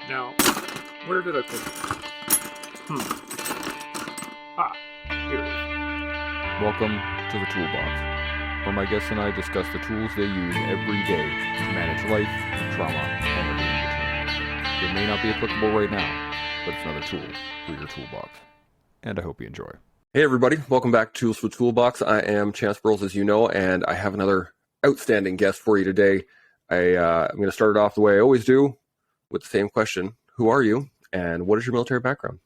Now, where did I put it? Here it is. Welcome to the Toolbox, where my guests and I discuss the tools they use every day to manage life, trauma, and everything in between. It may not be applicable right now, but it's another tool for your toolbox. And I hope you enjoy. Hey everybody, welcome back to Tools for Toolbox. I am Chance Burles, as you know, and I have another outstanding guest for you today. I'm going to start it off the way I always do, with the same question. Who are you, and what is your military background?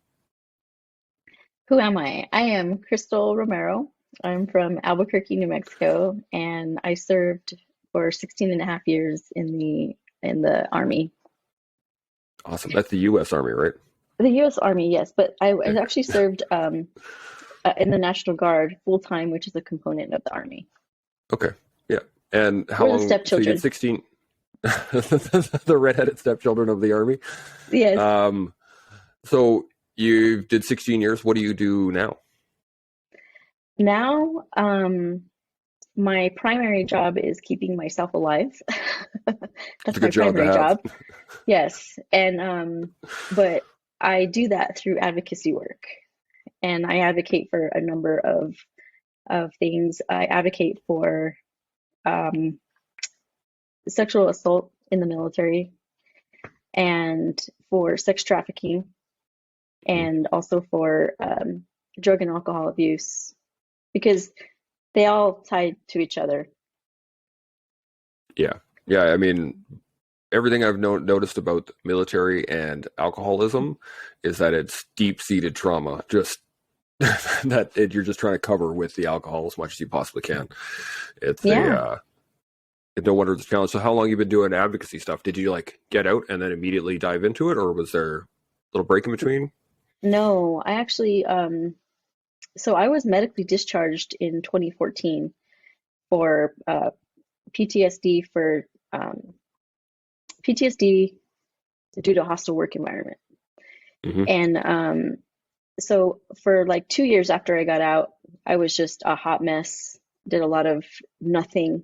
Who am I? I am Crystal Romero. I'm from Albuquerque, New Mexico, and I served for 16 and a half years in the Army. Awesome. That's the U.S. Army, right? The U.S. Army, yes, but I actually served in the National Guard full-time, which is a component of the Army. Okay, yeah. And how We're the long? stepchildren. So you did 16... the redheaded stepchildren of the Army? Yes. So you did 16 years. What do you do now? Now, my primary job is keeping myself alive. That's my primary job. Yes. And but I do that through advocacy work. And I advocate for a number of things. I advocate for sexual assault in the military and for sex trafficking and also for drug and alcohol abuse, because they all tie to each other. Yeah. I mean, everything I've noticed about the military and alcoholism is that it's deep-seated trauma, just that you're just trying to cover with the alcohol as much as you possibly can. It's no wonder it's a challenge. So how long have you been doing advocacy stuff? Did you get out and then immediately dive into it, or was there a little break in between? No, I actually, so I was medically discharged in 2014 for PTSD PTSD due to a hostile work environment. Mm-hmm. And so for 2 years after I got out, I was just a hot mess, did a lot of nothing.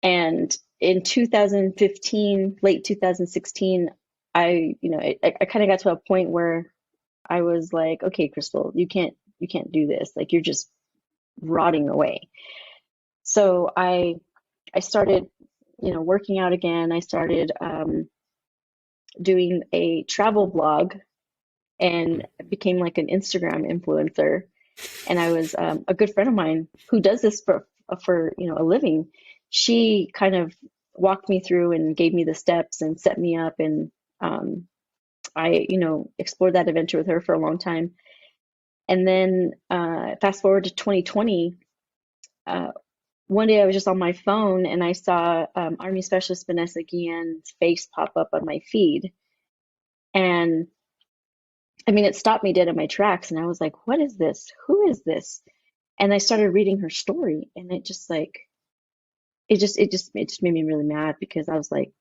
And in 2015, late 2016, I kind of got to a point where I was like, okay, Crystal, you can't do this. You're just rotting away. So I started, working out again. I started doing a travel blog and became an Instagram influencer. And I was a good friend of mine who does this for a living. She kind of walked me through and gave me the steps and set me up, and I explored that adventure with her for a long time. And then fast forward to 2020, one day I was just on my phone and I saw Army Specialist Vanessa Guillen's face pop up on my feed, and I mean, it stopped me dead in my tracks, and I was like, what is this? Who is this? And I started reading her story, and it just made me really mad, because I was like,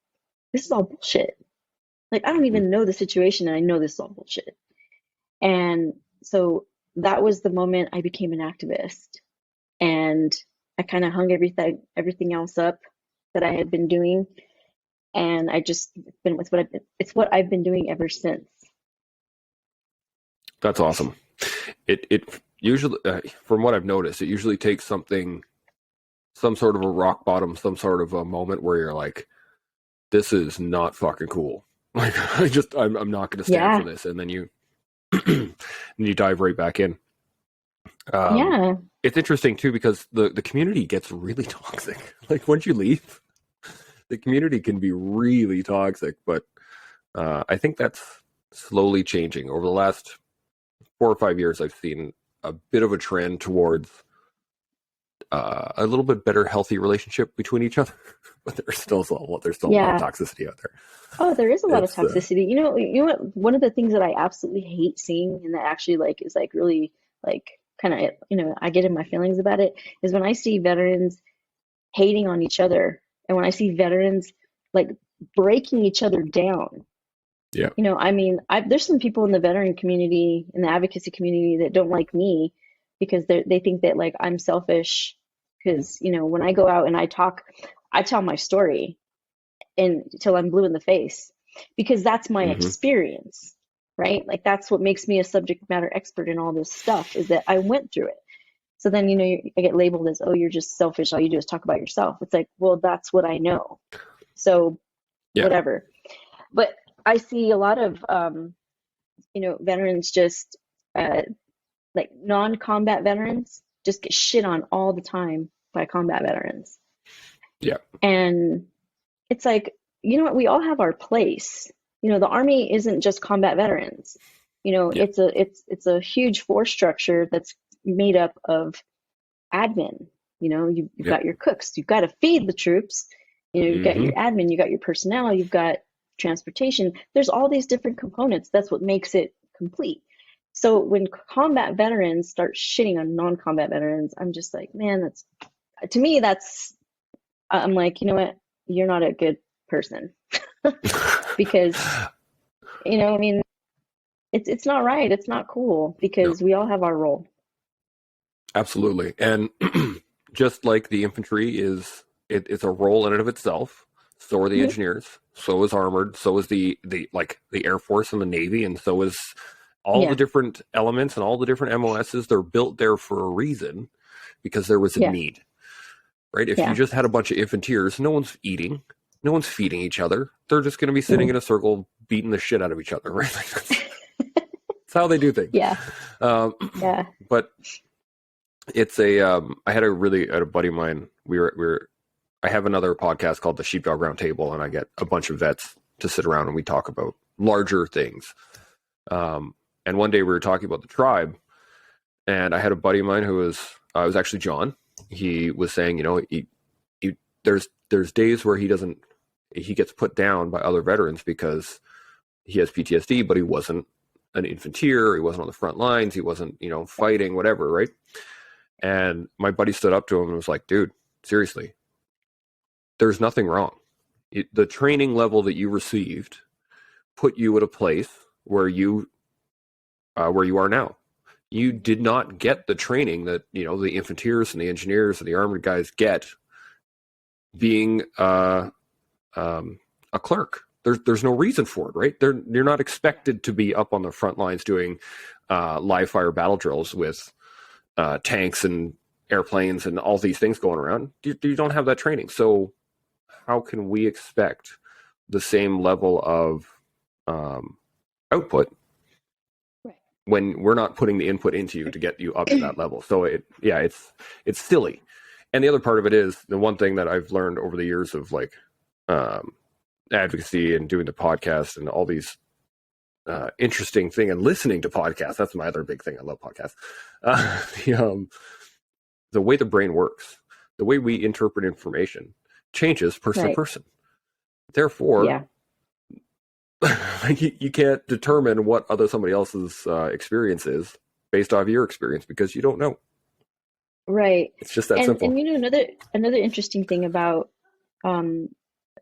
this is all bullshit. I don't even know the situation, and I know this is all bullshit. And so that was the moment I became an activist, and I kind of hung everything else up that I had been doing, and I just been with it's what I've been doing ever since. That's awesome. It usually, from what I've noticed, it usually takes some sort of a rock bottom, some sort of a moment where you're like, this is not fucking cool. I'm not going to stand for this. And then you, and you dive right back in. It's interesting too, because the community gets really toxic. Once you leave, the community can be really toxic, but I think that's slowly changing. Over the last 4 or 5 years, I've seen a bit of a trend towards a little bit better, healthy relationship between each other, but there's still a lot of toxicity out there. Oh, there is a lot of toxicity. You know what? One of the things that I absolutely hate seeing, and that actually is really kind of I get in my feelings about it, is when I see veterans hating on each other, and when I see veterans breaking each other down. Yeah. I mean, there's some people in the veteran community, in the advocacy community, that don't like me because they think that I'm selfish, because when I go out and I tell my story until I'm blue in the face, because that's my Hmm. experience, right? Like that's what makes me a subject matter expert in all this stuff, is that I went through it. So then, I get labeled as, oh, you're just selfish. All you do is talk about yourself. It's like, well, that's what I know. So Yeah. whatever. But I see a lot of, veterans just, like non-combat veterans just get shit on all the time by combat veterans. Yeah. And it's like, you know what? We all have our place. The Army isn't just combat veterans. Yeah. It's a huge force structure that's made up of admin. You've Yep. got your cooks, you've got to feed the troops, you've got your Hmm. admin, you got your personnel, you've got transportation. There's all these different components. That's what makes it complete. So when combat veterans start shitting on non-combat veterans, I'm just like, man, to me, I'm like, you know what? You're not a good person. Because, I mean, it's not right. It's not cool, No, because we all have our role. absolutely. And just like the infantry it's a role in and of itself, so are the Mhm. engineers, so is armored, so is the Air Force and the Navy, and so is all Yeah. the different elements and all the different MOSs. They're built there for a reason, because there was a Yeah. need, right? If you Yeah. just had a bunch of infanteers, no one's eating, no one's feeding each other. They're just going to be sitting in a circle beating the shit out of each other, right? Like that's how they do things. Yeah. Um, Yeah. but it's I had a buddy of mine. I have another podcast called the Sheepdog Round Table, and I get a bunch of vets to sit around and we talk about larger things. And one day we were talking about the tribe, and I had a buddy of mine who was actually John. He was saying, there's days where he gets put down by other veterans because he has PTSD, but he wasn't an infanteer, he wasn't on the front lines, he wasn't, fighting, whatever, right? And my buddy stood up to him and was like, dude, seriously, there's nothing wrong. The training level that you received put you at a place where you are now. You did not get the training that, the infanteers and the engineers and the armored guys get being a clerk. There's no reason for it, right? You're not expected to be up on the front lines doing live fire battle drills with tanks and airplanes and all these things going around. You don't have that training. So how can we expect the same level of output when we're not putting the input into you to get you up to that level? So it's silly. And the other part of it is, the one thing that I've learned over the years of like advocacy and doing the podcast and all these interesting thing, and listening to podcasts. That's my other big thing. I love podcasts. The way the brain works, the way we interpret information changes person to person. Therefore, you can't determine what somebody else's experience is based off your experience, because you don't know. Right. It's just that simple. And another interesting thing about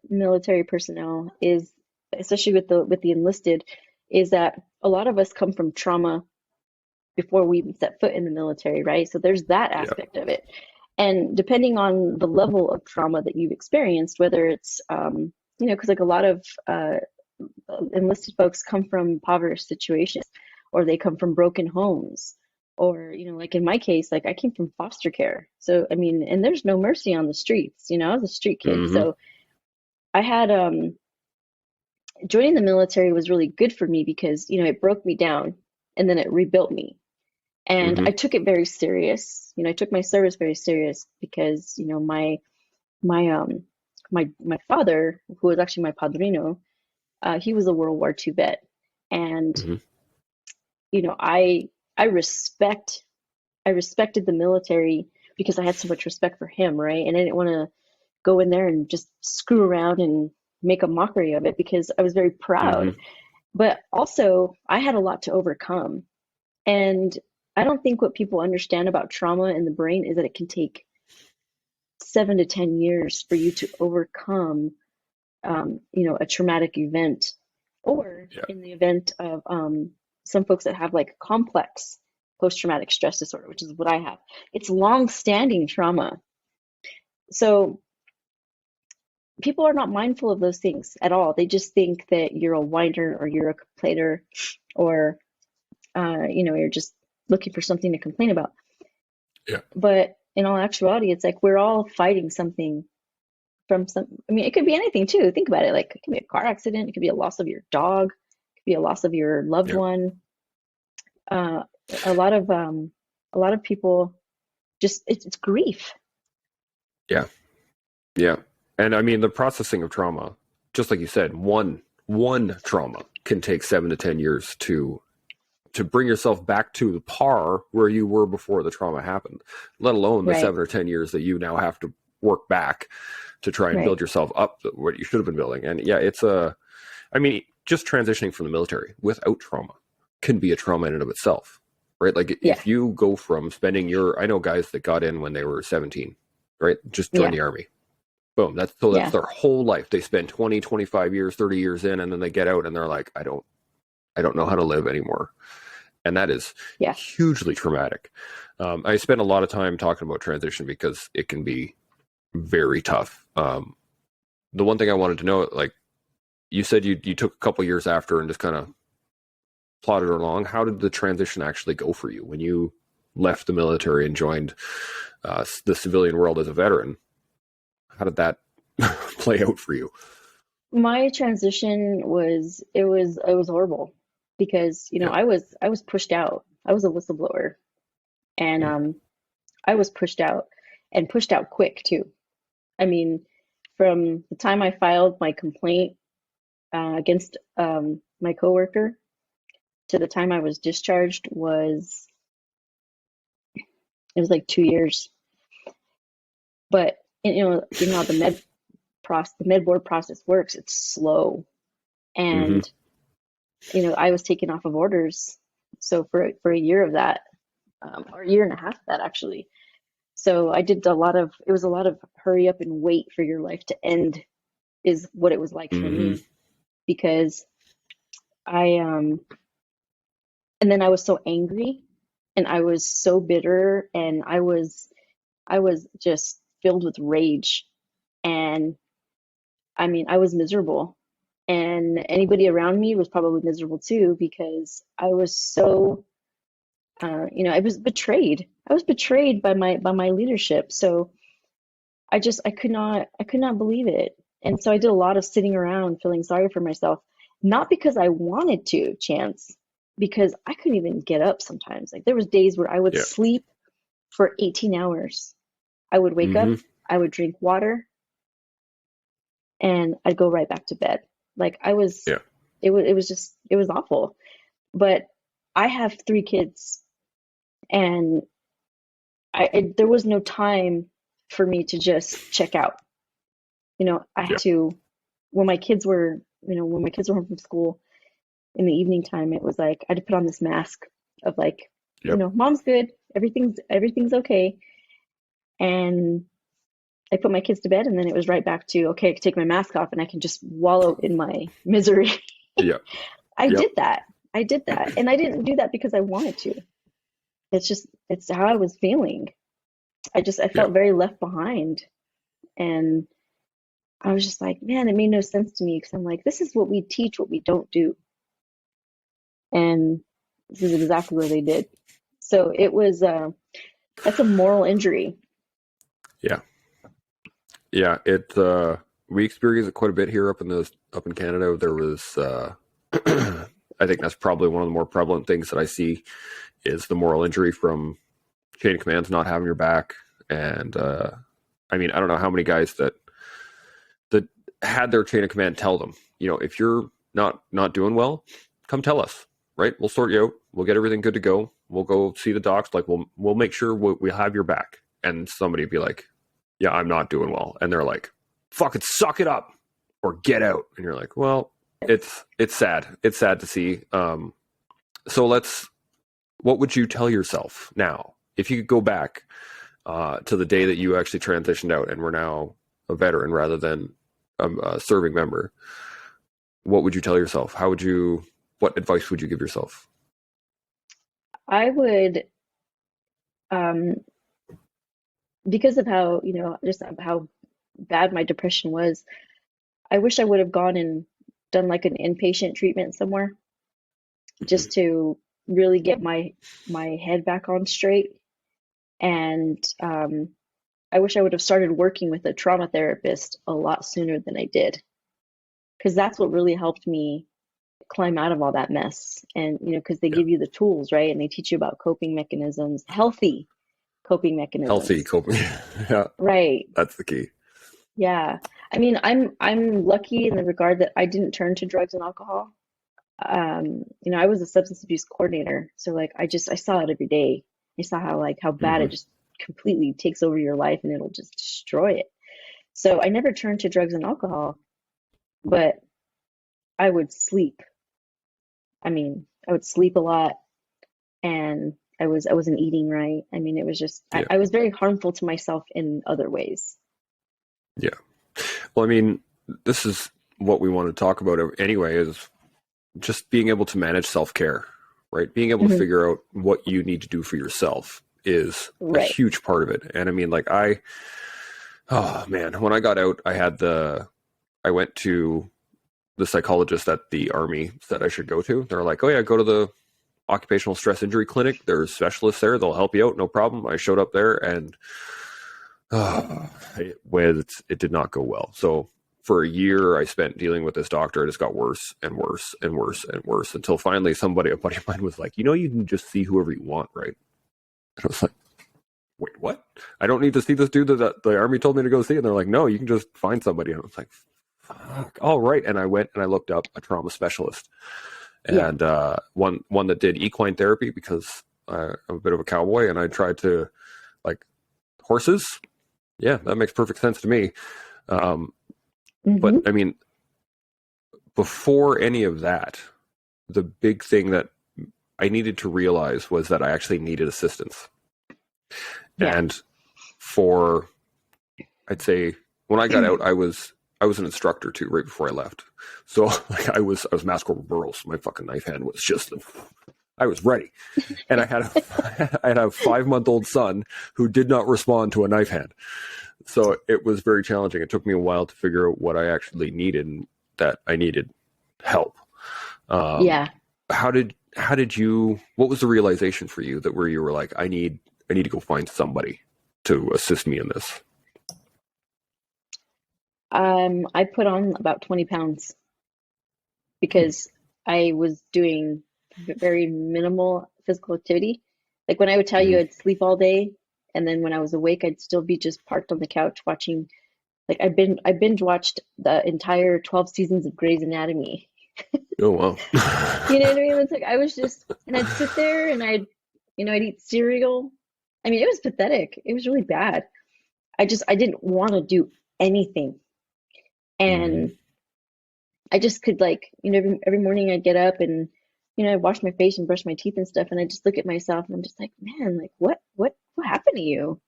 military personnel is, especially with the enlisted, is that a lot of us come from trauma before we even set foot in the military, right? So there's that aspect of it. And depending on the level of trauma that you've experienced, whether it's, because like a lot of enlisted folks come from impoverished situations, or they come from broken homes, or, like in my case, like I came from foster care. So, I mean, and there's no mercy on the streets, I was a street kid. Mm-hmm. So I had, joining the military was really good for me because, it broke me down and then it rebuilt me. And Mm-hmm. I took it very serious. I took my service very serious because, my father, who was actually my padrino, he was a World War II vet. And, Mm-hmm. I respected the military because I had so much respect for him, right? And I didn't want to go in there and just screw around and make a mockery of it, because I was very proud. Mm-hmm. But also, I had a lot to overcome. And I don't think what people understand about trauma in the brain is that it can take 7 to 10 years for you to overcome, a traumatic event, or in the event of some folks that have like complex post-traumatic stress disorder, which is what I have. It's long-standing trauma. So people are not mindful of those things at all. They just think that you're a whiner or you're a complainer, or you're just looking for something to complain about. Yeah. But in all actuality, it's like we're all fighting something from some. I mean, it could be anything too. Think about it. Like it could be a car accident. It could be a loss of your dog. It could be a loss of your loved Yeah. one. Uh, a lot of people just it's grief. Yeah. Yeah. And I mean, the processing of trauma, just like you said, one trauma can take 7 to 10 years to bring yourself back to the par where you were before the trauma happened, let alone the Right. 7 or 10 years that you now have to work back to try and Right. build yourself up to what you should have been building. And yeah, I mean, just transitioning from the military without trauma can be a trauma in and of itself, right? Like Yeah. if you go from spending I know guys that got in when they were 17, right? Just join the army. Boom. That's Yeah. their whole life. They spend 20, 25 years, 30 years in, and then they get out and they're like, I don't know how to live anymore. And that is hugely traumatic. I spend a lot of time talking about transition because it can be very tough. The one thing I wanted to know, like you said, you took a couple years after and just kind of plodded along. How did the transition actually go for you when you left the military and joined the civilian world as a veteran? How did that play out for you? My transition was horrible because I was pushed out. I was a whistleblower, and I was pushed out quick too. I mean, from the time I filed my complaint against my coworker to the time I was discharged it was like 2 years. But how the med board process works. It's slow, and I was taken off of orders. So for a year of that, or a year and a half of that actually. So I did a lot of hurry up and wait for your life to end, is what it was like for me, because and then I was so angry and I was so bitter and I was just filled with rage, and I mean I was miserable, and anybody around me was probably miserable too, because I was so I was betrayed. I was betrayed by my leadership. So I could not believe it. And so I did a lot of sitting around feeling sorry for myself, not because I wanted to, Chance, because I couldn't even get up sometimes. Like there was days where I would sleep for 18 hours. I would wake up, I would drink water, and I'd go right back to bed. Like it was awful. But I have 3 kids, and there was no time for me to just check out. I had to, when my kids were home from school in the evening time, it was like I had to put on this mask of like, mom's good, everything's okay. And I put my kids to bed, and then it was right back to, okay, I can take my mask off and I can just wallow in my misery. I did that. And I didn't do that because I wanted to. It's how I was feeling. I felt very left behind. And I was just like, man, it made no sense to me, because I'm like, this is what we teach, what we don't do. And this is exactly what they did. So it was, that's a moral injury. Yeah. Yeah. We experience it quite a bit here up in Canada. There was, I think that's probably one of the more prevalent things that I see is the moral injury from chain of commands not having your back. And I mean, I don't know how many guys that had their chain of command tell them, if you're not doing well, come tell us, right? We'll sort you out. We'll get everything good to go. We'll go see the docs. Like we'll make sure we'll have your back. And somebody would be like, yeah, I'm not doing well. And they're like, fucking suck it up or get out. And you're like, well, it's sad. It's sad to see. So what would you tell yourself now if you could go back to the day that you actually transitioned out and were now a veteran rather than a serving member? What would you tell yourself? What advice would you give yourself? I would, because of how, just how bad my depression was, I wish I would have gone and done like an inpatient treatment somewhere just to really get my head back on straight. And I wish I would have started working with a trauma therapist a lot sooner than I did, because that's what really helped me climb out of all that mess. And because they Yeah. give you the tools, right? And they teach you about coping mechanisms, healthy coping mechanisms. Healthy coping. Yeah, Right. that's the key. Yeah. I mean, I'm lucky in the regard that I didn't turn to drugs and alcohol. I was a substance abuse coordinator, so like I saw it every day. I saw how bad Hmm. it just completely takes over your life and it'll just destroy it. So I never turned to drugs and alcohol, but I would sleep. I mean, I would sleep a lot, and I wasn't eating right. I mean, it was just Yeah. I was very harmful to myself in other ways. Yeah. Well, I mean, this is what we want to talk about anyway, is just being able to manage self-care, right? Being able to Mhm. figure out what you need to do for yourself is a Right. huge part of it. And I mean, like oh man, when I got out, I went to the psychologist at the Army said I should go to. They're like, oh yeah, go to the occupational stress injury clinic. There's specialists there. They'll help you out. No problem. I showed up there and it did not go well. So for a year, I spent dealing with this doctor. It just got worse and worse and worse and worse until finally a buddy of mine was like, you can just see whoever you want, right? And I was like, wait, what? I don't need to see this dude that the Army told me to go see. And they're like, no, you can just find somebody. And I was like, fuck, all right. And I went and I looked up a trauma specialist and one that did equine therapy, because I'm a bit of a cowboy and I tried to like horses. Yeah, that makes perfect sense to me. But I mean, before any of that, the big thing that I needed to realize was that I actually needed assistance. Yeah. And I'd say when I got out, I was an instructor too, right before I left. So like I was Master Corporal Burles. My fucking knife hand was just, I was ready. And I had a 5-month-old son who did not respond to a knife hand. So it was very challenging. It took me a while to figure out what I actually needed and that I needed help. Yeah. How did you, what was the realization for you that where you were like, I need to go find somebody to assist me in this? I put on about 20 pounds because I was doing very minimal physical activity. Like when I would tell you I'd sleep all day, and then when I was awake, I'd still be just parked on the couch watching. Like I binge watched the entire 12 seasons of Grey's Anatomy. Oh, wow. You know what I mean? It's like I was just, and I'd sit there and I'd eat cereal. I mean, it was pathetic. It was really bad. I didn't want to do anything. And I just could every morning I'd get up and, I'd wash my face and brush my teeth and stuff. And I just look at myself and I'm just like, man, like what happened to you?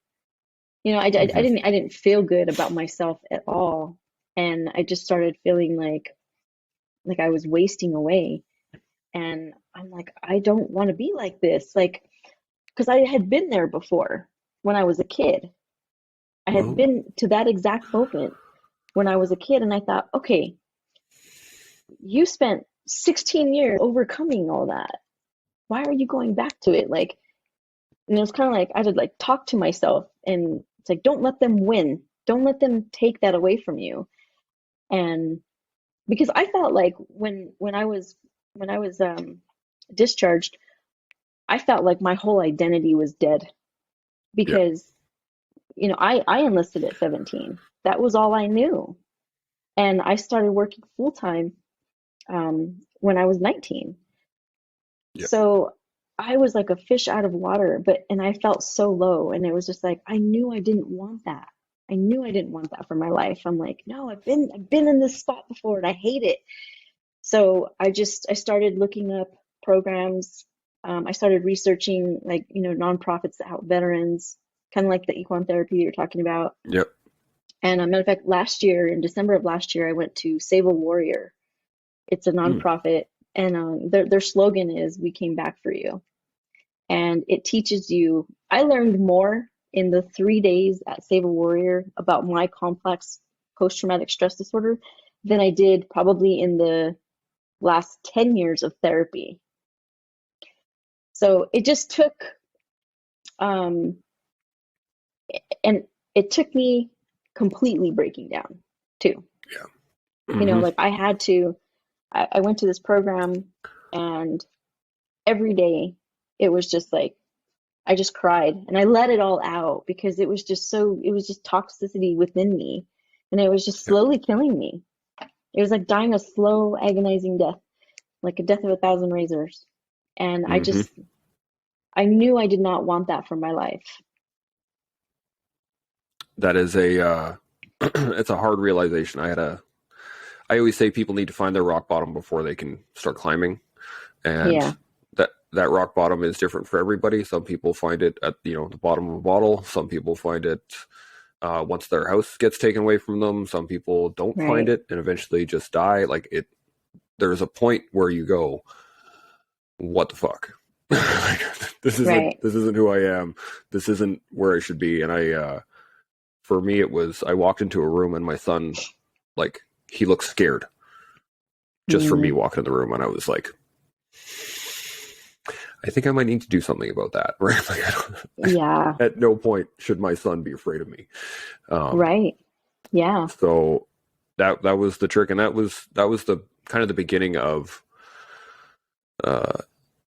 I didn't feel good about myself at all. And I just started feeling like I was wasting away. And I'm like, I don't want to be like this. Like, because I had been there before when I was a kid. I had been to that exact moment when I was a kid, and I thought, okay, you spent 16 years overcoming all that. Why are you going back to it? Like, and it was kind of like I had to talk to myself, and it's like, don't let them win. Don't let them take that away from you. And because I felt like when I was discharged, I felt like my whole identity was dead because I enlisted at 17. That was all I knew. And I started working full time when I was 19. Yep. So I was like a fish out of water, and I felt so low. And it was just like, I knew I didn't want that. I knew I didn't want that for my life. I'm like, no, I've been in this spot before and I hate it. So I started looking up programs. I started researching nonprofits that help veterans, kind of like the equine therapy you're talking about. Yep. And a matter of fact, last year, in December of last year, I went to Save a Warrior. It's a nonprofit, and their slogan is "We came back for you." And it teaches you. I learned more in the 3 days at Save a Warrior about my complex post-traumatic stress disorder than I did probably in the last 10 years of therapy. So it just took, um, and it took me completely breaking down too. Yeah. You know, Hmm. like I went to this program, and every day it was just like, I just cried and I let it all out because it was just toxicity within me, and it was just Yeah. slowly killing me. It was like dying a slow, agonizing death, like a death of a thousand razors. And Hmm. I knew I did not want that for my life. That is it's a hard realization. I always say people need to find their rock bottom before they can start climbing. And Yeah, that rock bottom is different for everybody. Some people find it at the bottom of a bottle. Some people find it once their house gets taken away from them. Some people don't find right, it and eventually just die. Like it, there's a point where you go, "What the fuck? this isn't right. this isn't who I am. This isn't where I should be." And for me, it was I walked into a room and my son, like, he looked scared just from me Mm, walking in the room, and I was like, I think I might need to do something about that, right? Like, yeah, at no point should my son be afraid of me. Um, right. Yeah. so that was the trick, and that was the kind of the beginning of uh,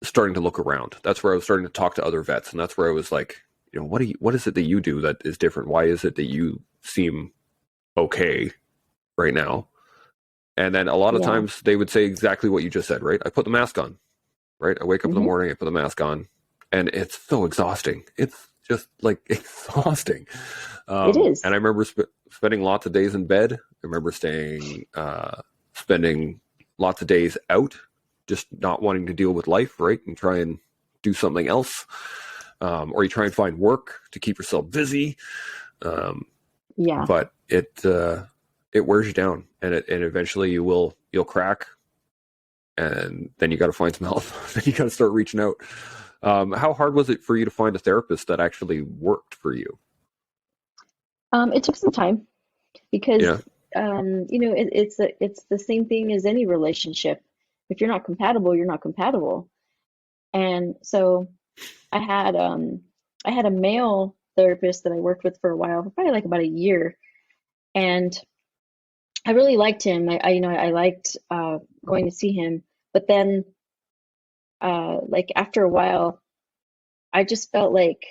starting to look around. That's where I was starting to talk to other vets, and that's where I was like, what is it that you do that is different? Why is it that you seem okay right now? And then a lot of Yeah. times they would say exactly what you just said, right? I put the mask on, right? I wake up in the Hmm. morning, I put the mask on, and it's so exhausting. It's just like exhausting. It And is. I remember spending lots of days in bed. I remember spending lots of days out, just not wanting to deal with life, right? And try and do something else. Or you try and find work to keep yourself busy. Um, Yeah. but it wears you down, and eventually you'll crack, and then you got to find some help. Then you got to start reaching out. How hard was it for you to find a therapist that actually worked for you? It took some time because, Yeah. it's the same thing as any relationship. If you're not compatible, you're not compatible. And so I had um I had a male therapist that I worked with for a while, for probably like about a year, and I really liked him. I liked going to see him, but then like after a while, I just felt like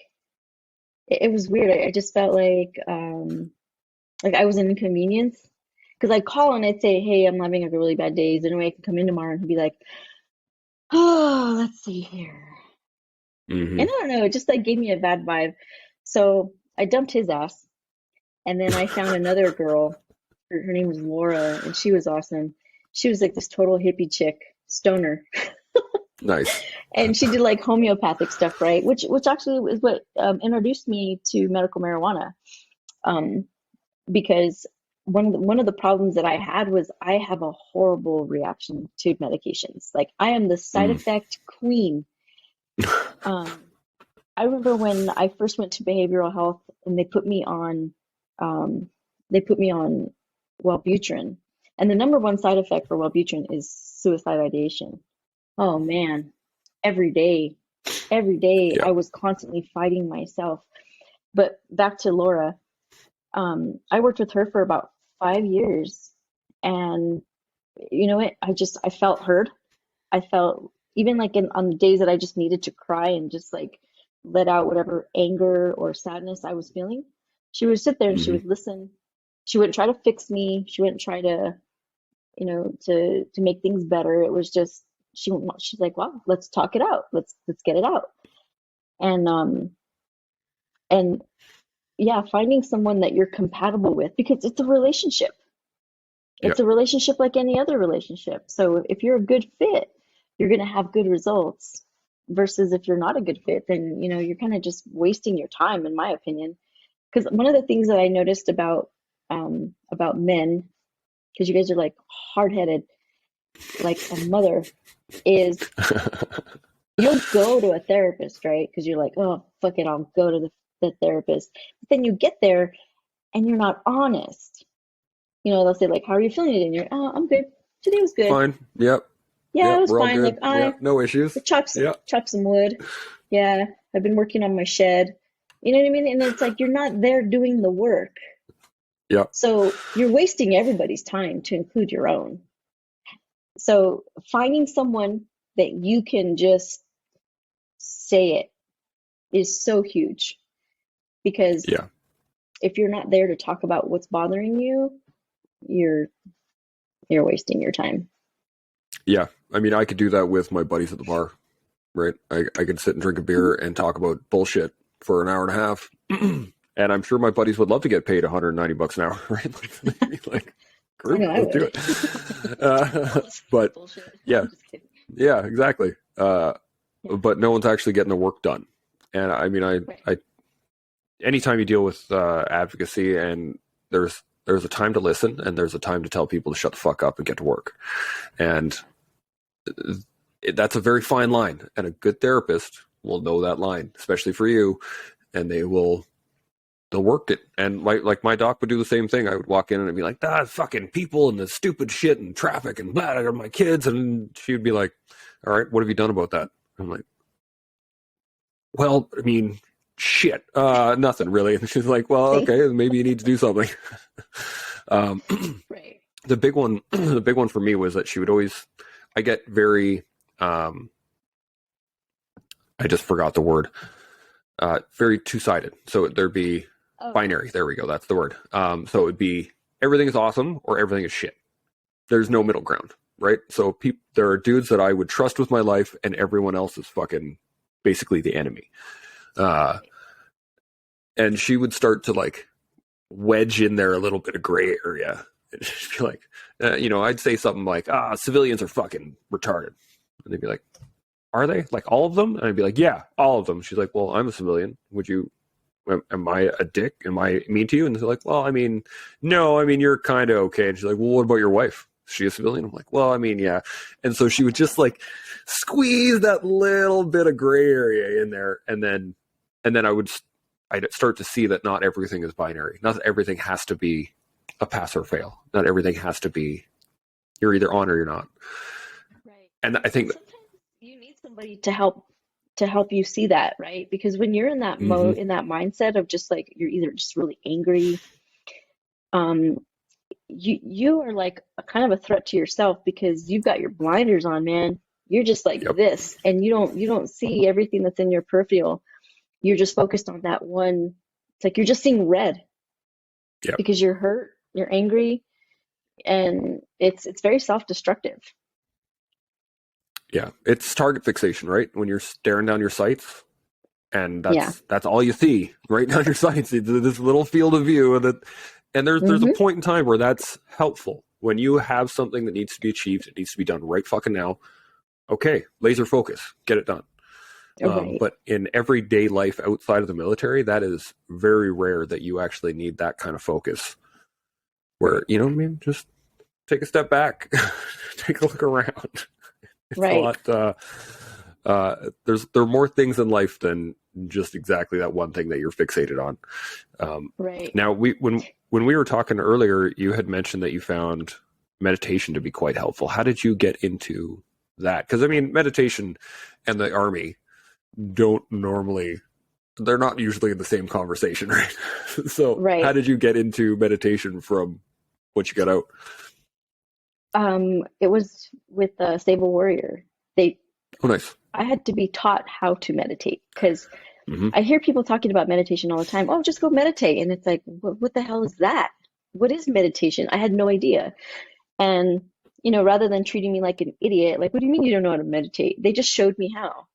it was weird. I just felt like I was an inconvenience because I'd call and I'd say, "Hey, I'm having a really bad day. Is there any way I can come in tomorrow?" And he'd be like, "Oh, let's see here." And Hmm. I don't know, it just like gave me a bad vibe. So I dumped his ass, and then I found another girl. Her name was Laura, and she was awesome. She was like this total hippie chick, stoner, Nice. and she did like homeopathic stuff, right? Which actually is what introduced me to medical marijuana. Um, because one of the problems that I had was I have a horrible reaction to medications. Like I am the side Mm. effect queen. Um, I remember when I first went to behavioral health and um, they put me on Wellbutrin, and the number one side effect for Wellbutrin is suicide ideation. Oh man, every day, every day Yeah. I was constantly fighting myself. But back to Laura, I worked with her for about 5 years, and you know what? I felt heard. I felt even like on the days that I just needed to cry and just like let out whatever anger or sadness I was feeling. She would sit there and she Hmm. would listen. She wouldn't try to fix me. She wouldn't try to, to make things better. It was just she's like, "Well, let's talk it out. Let's get it out." And and yeah, finding someone that you're compatible with because it's a relationship. Yeah. It's a relationship like any other relationship. So if you're a good fit, you're going to have good results. Versus if you're not a good fit, then you're kind of just wasting your time, in my opinion. Because one of the things that I noticed about men, because you guys are like hard-headed, like a mother, is you'll go to a therapist, right? Because you're like, oh, fuck it, I'll go to the therapist. But then you get there and you're not honest. they'll say like, how are you feeling today? And you're, oh, I'm good. Today was good. Fine. Yep. Yeah, Yep. it was We're all fine. Like good. Yep. No issues. Yep. chop some wood. Yeah, I've been working on my shed. You know what I mean? And it's like you're not there doing the work. Yep. So you're wasting everybody's time to include your own. So finding someone that you can just say it is so huge, because Yeah. if you're not there to talk about what's bothering you, you're wasting your time. Yeah. I mean, I could do that with my buddies at the bar, right? I could sit and drink a beer and talk about bullshit for an hour and a half. And I'm sure my buddies would love to get paid $190 an hour, right? Like, group, I know I let's do would. it. But Bullshit. yeah. I'm just kidding. yeah, exactly. But no one's actually getting the work done. And I mean, I anytime you deal with advocacy, and there's a time to listen and there's a time to tell people to shut the fuck up and get to work. And that's a very fine line. And a good therapist will know that line, especially for you. And they'll work it. And like my doc would do the same thing. I would walk in and I'd be like, fucking people and the stupid shit and traffic and blah, I got my kids. And she would be like, all right, what have you done about that? I'm like, well, I mean, shit, nothing really. And she's like, well, okay, maybe you need to do something. Right. The big one for me was that she would always, I get very, I just forgot the word, very two-sided. So there'd be binary. There we go. That's the word. So it would be everything is awesome or everything is shit. There's no middle ground, right? So there are dudes that I would trust with my life, and everyone else is fucking basically the enemy. And she would start to like wedge in there a little bit of gray area. And she'd be like, I'd say something like, civilians are fucking retarded. And they'd be like, are they? Like all of them? And I'd be like, yeah, all of them. She's like, well, I'm a civilian. Am I a dick? Am I mean to you? And they're like, well, I mean, no, I mean, you're kind of okay. And she's like, well, what about your wife? Is she a civilian? I'm like, well, I mean, yeah. And so she would just like squeeze that little bit of gray area in there. And then I'd start to see that not everything is binary. Not everything has to be a pass or fail. Not everything has to be, you're either on or you're not. Right. And I think sometimes you need somebody to help you see that, right? Because when you're in that mode, in that mindset of just like, you're either just really angry, you are like a kind of a threat to yourself, because you've got your blinders on, man. You're just like this, and you don't see everything that's in your peripheral. You're just focused on that one. It's like you're just seeing red because you're hurt, you're angry, and it's very self-destructive. Yeah, it's target fixation, right? When you're staring down your sights, and that's all you see, right down your sights. It's this little field of view, and there's a point in time where that's helpful. When you have something that needs to be achieved, it needs to be done right fucking now. Okay, laser focus, get it done. Right. But in everyday life outside of the military, that is very rare that you actually need that kind of focus. Where, you know what I mean? Just take a step back, take a look around. It's right. a lot, there are more things in life than just exactly that one thing that you're fixated on. Right. Now, when we were talking earlier, you had mentioned that you found meditation to be quite helpful. How did you get into that? Because I mean, meditation and the Army they're not usually in the same conversation, right? So how did you get into meditation from what you got out? It was with Stable Warrior. Nice. I had to be taught how to meditate, because I hear people talking about meditation all the time. Oh, just go meditate. And it's like, what the hell is that? What is meditation? I had no idea. And, rather than treating me like an idiot, like, what do you mean you don't know how to meditate? They just showed me how.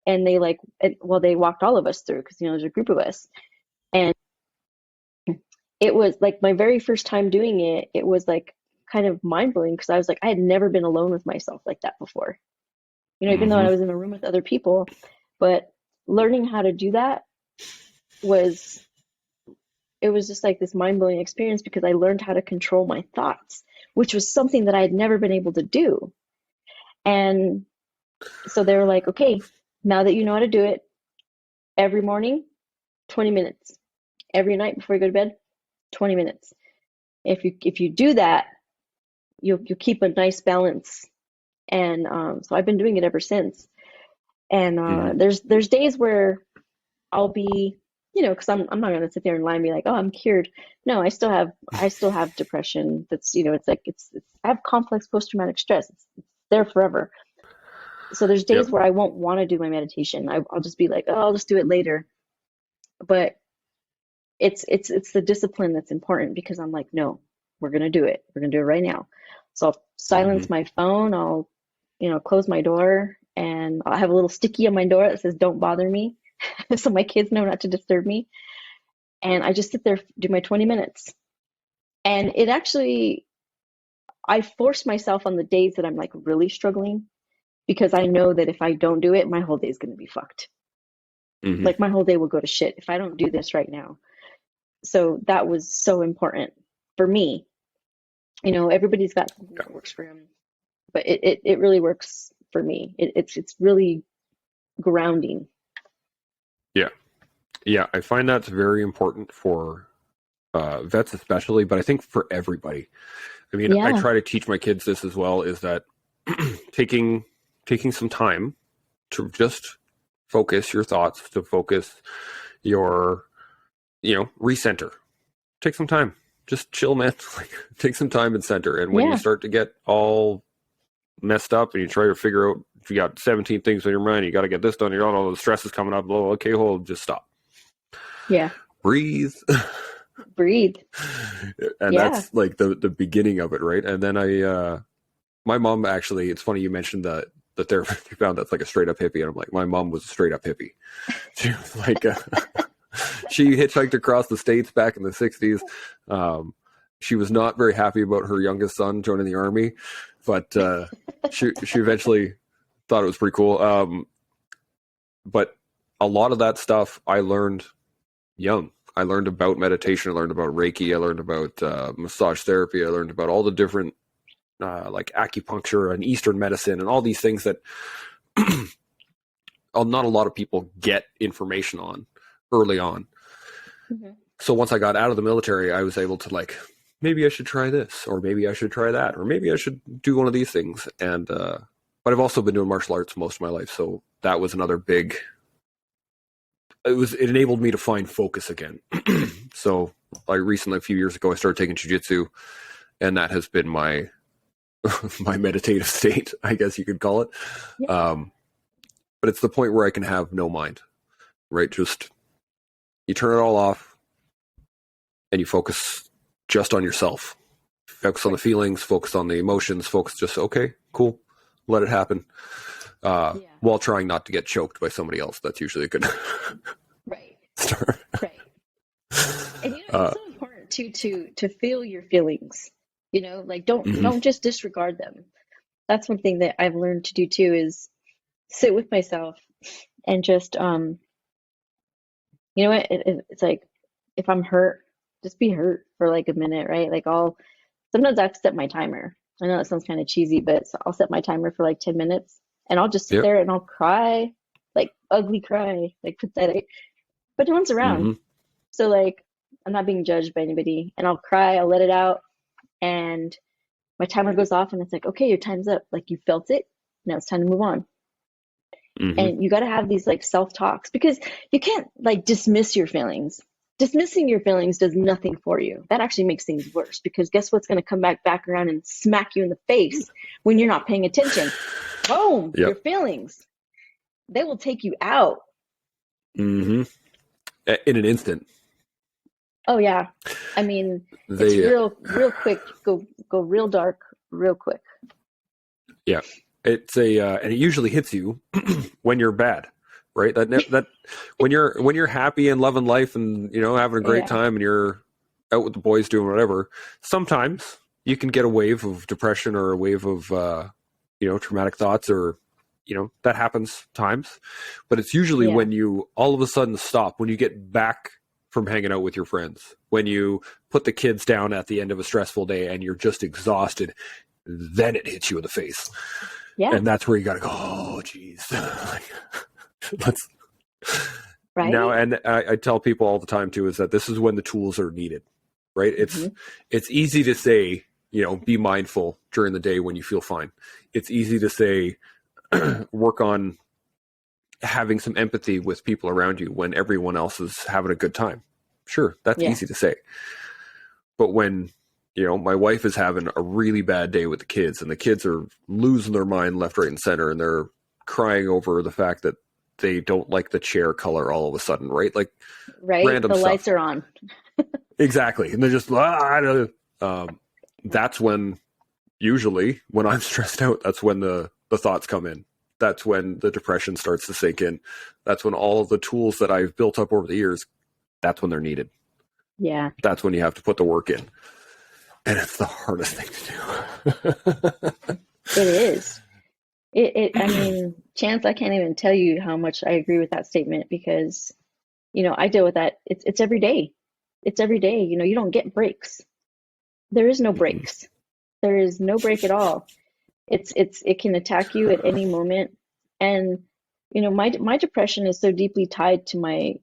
And they they walked all of us through, because, there's a group of us. And it was like my very first time doing it. It was like kind of mind blowing, because I was like, I had never been alone with myself like that before. Even though I was in a room with other people, but learning how to do that was just like this mind blowing experience, because I learned how to control my thoughts, which was something that I had never been able to do. And so they were like, okay, now that you know how to do it, every morning, 20 minutes. Every night before you go to bed, 20 minutes. If you do that, you'll keep a nice balance. And so I've been doing it ever since. And there's days where I'll be, because I'm not gonna sit there and lie and be like, oh, I'm cured. No, I still have depression. That's, it's like it's I have complex post-traumatic stress. It's there forever. So there's days Yep. where I won't want to do my meditation. I'll just be like, oh, I'll just do it later. But it's the discipline that's important, because I'm like, no, we're gonna do it. We're gonna do it right now. So I'll silence my phone. I'll, close my door, and I'll have a little sticky on my door that says "Don't bother me," so my kids know not to disturb me. And I just sit there, do my 20 minutes. And it actually, I force myself on the days that I'm like really struggling, because I know that if I don't do it, my whole day is going to be fucked. Like my whole day will go to shit if I don't do this right now. So that was so important for me. Everybody's got something that works for them, but it really works for me. It's really grounding. Yeah, I find that's very important for vets especially, but I think for everybody. I mean, I try to teach my kids this as well, is that taking some time to just focus your thoughts, to focus your, recenter. Take some time. Just chill, man. Like, take some time and center. And when you start to get all messed up and you try to figure out, if you got 17 things on your mind, you got to get this done, you're all the stress is coming up, okay, just stop. Yeah. Breathe. And that's like the beginning of it, right? And then my mom, actually, it's funny you mentioned the therapist you found that's like a straight up hippie, and I'm like, my mom was a straight up hippie. She was like she hitchhiked across the states back in the 60s. She was not very happy about her youngest son joining the army, but she eventually thought it was pretty cool. But a lot of that stuff I learned young. I learned about meditation. I learned about Reiki. I learned about massage therapy. I learned about all the different like acupuncture and Eastern medicine and all these things that not a lot of people get information on early on. So once I got out of the military, I was able to like, maybe I should try this, or maybe I should try that, or maybe I should do one of these things. And but I've also been doing martial arts most of my life, so that was another big. It enabled me to find focus again. So I recently, a few years ago, I started taking jiu-jitsu, and that has been my my meditative state, I guess you could call it. But it's the point where I can have no mind, right? Just you turn it all off and you focus just on yourself. Focus on the feelings, focus on the emotions, focus just, okay, cool, let it happen. While trying not to get choked by somebody else. That's usually a good start. Right. And it's so important to feel your feelings. Like don't just disregard them. That's one thing that I've learned to do too, is sit with myself and just it's like, if I'm hurt, just be hurt for like a minute, right? Like sometimes I have to set my timer. I know that sounds kind of cheesy, but I'll set my timer for like 10 minutes. And I'll just sit there and I'll cry, like ugly cry, like pathetic. But no one's around. So like, I'm not being judged by anybody. And I'll cry, I'll let it out. And my timer goes off and it's like, okay, your time's up. Like, you felt it. Now it's time to move on. And you got to have these like self-talks, because you can't like dismiss your feelings. Dismissing your feelings does nothing for you. That actually makes things worse, because guess what's going to come back around and smack you in the face when you're not paying attention? Boom, your feelings. They will take you out. In an instant. Oh yeah. I mean, it's real quick. Go real dark real quick. Yeah. It's and it usually hits you when you're bad, right? That when you're happy and loving life and having a great time and you're out with the boys doing whatever, sometimes you can get a wave of depression or a wave of traumatic thoughts, or that happens times. But it's usually when you all of a sudden stop, when you get back from hanging out with your friends, when you put the kids down at the end of a stressful day and you're just exhausted, then it hits you in the face. Yeah. And that's where you got to go, oh, geez. Let's. Right. Now, and I tell people all the time, too, is that this is when the tools are needed. right? Hmm. It's easy to say, be mindful during the day when you feel fine. It's easy to say, work on having some empathy with people around you when everyone else is having a good time. Sure, that's Yeah. easy to say. But when, my wife is having a really bad day with the kids and the kids are losing their mind left, right, and center, and they're crying over the fact that they don't like the chair color all of a sudden, right? Like Right. random The stuff. lights are on. Exactly. And they're just, that's when, usually, when I'm stressed out, that's when the thoughts come in. That's when the depression starts to sink in. That's when all of the tools that I've built up over the years, that's when they're needed. Yeah. That's when you have to put the work in. And it's the hardest thing to do. It is. I mean, Chance, I can't even tell you how much I agree with that statement because, I deal with that. It's every day. It's every day. You don't get breaks. There is no breaks. There is no break at all. It can attack you at any moment. And, my depression is so deeply tied to my